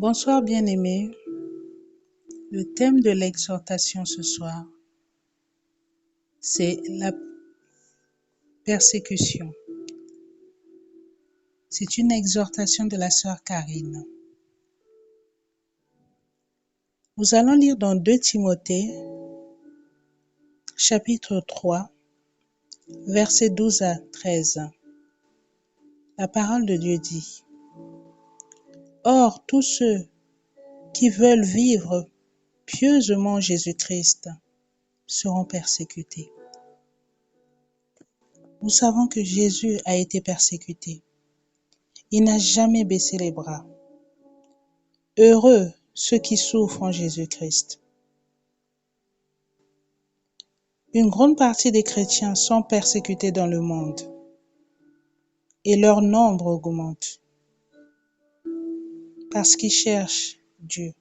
Bonsoir bien-aimés. Le thème de l'exhortation ce soir, c'est la persécution. C'est une exhortation de la sœur Karine. Nous allons lire dans 2 Timothée, chapitre 3, versets 12 à 13. La parole de Dieu dit: Or, tous ceux qui veulent vivre pieusement Jésus-Christ seront persécutés. Nous savons que Jésus a été persécuté. Il n'a jamais baissé les bras. Heureux ceux qui souffrent en Jésus-Christ. Une grande partie des chrétiens sont persécutés dans le monde et leur nombre augmente parce qu'ils cherchent Dieu.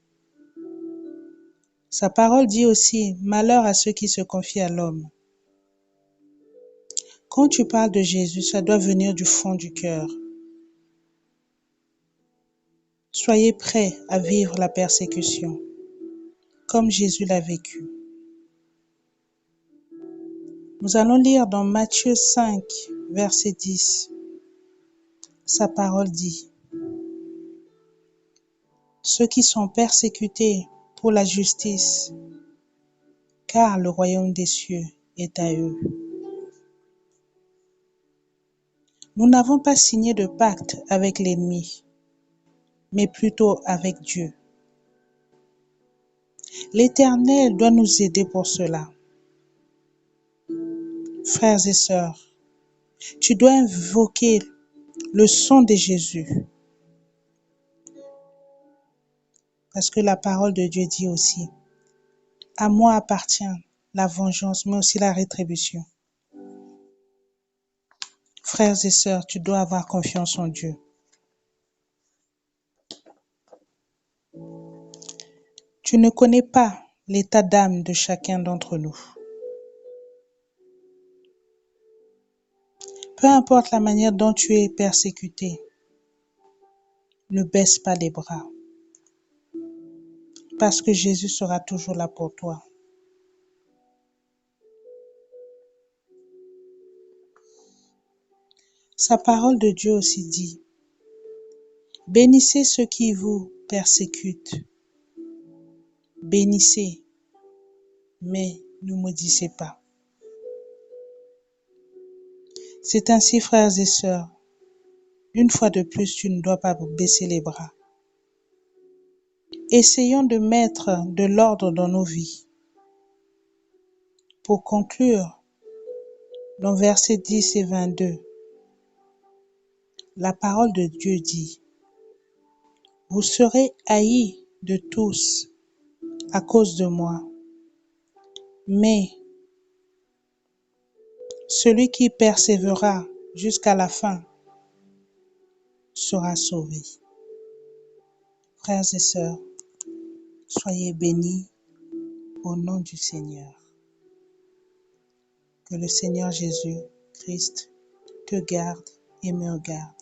Sa parole dit aussi: malheur à ceux qui se confient à l'homme. Quand tu parles de Jésus, ça doit venir du fond du cœur. Soyez prêts à vivre la persécution comme Jésus l'a vécu. Nous allons lire dans Matthieu 5, verset 10. Sa parole dit: ceux qui sont persécutés pour la justice, car le royaume des cieux est à eux. Nous n'avons pas signé de pacte avec l'ennemi, mais plutôt avec Dieu. L'Éternel doit nous aider pour cela. Frères et sœurs, tu dois invoquer le sang de Jésus, parce que la parole de Dieu dit aussi: à moi appartient la vengeance, mais aussi la rétribution. Frères et sœurs, tu dois avoir confiance en Dieu. Tu ne connais pas l'état d'âme de chacun d'entre nous. Peu importe la manière dont tu es persécuté, ne baisse pas les bras, parce que Jésus sera toujours là pour toi. Sa parole de Dieu aussi dit: bénissez ceux qui vous persécutent, bénissez, mais ne maudissez pas. C'est ainsi, frères et sœurs, une fois de plus, tu ne dois pas baisser les bras. Essayons de mettre de l'ordre dans nos vies. Pour conclure, dans versets 10 et 22, la parole de Dieu dit: vous serez haïs de tous à cause de moi, mais celui qui persévérera jusqu'à la fin sera sauvé. Frères et sœurs, soyez bénis au nom du Seigneur. Que le Seigneur Jésus-Christ te garde et me garde.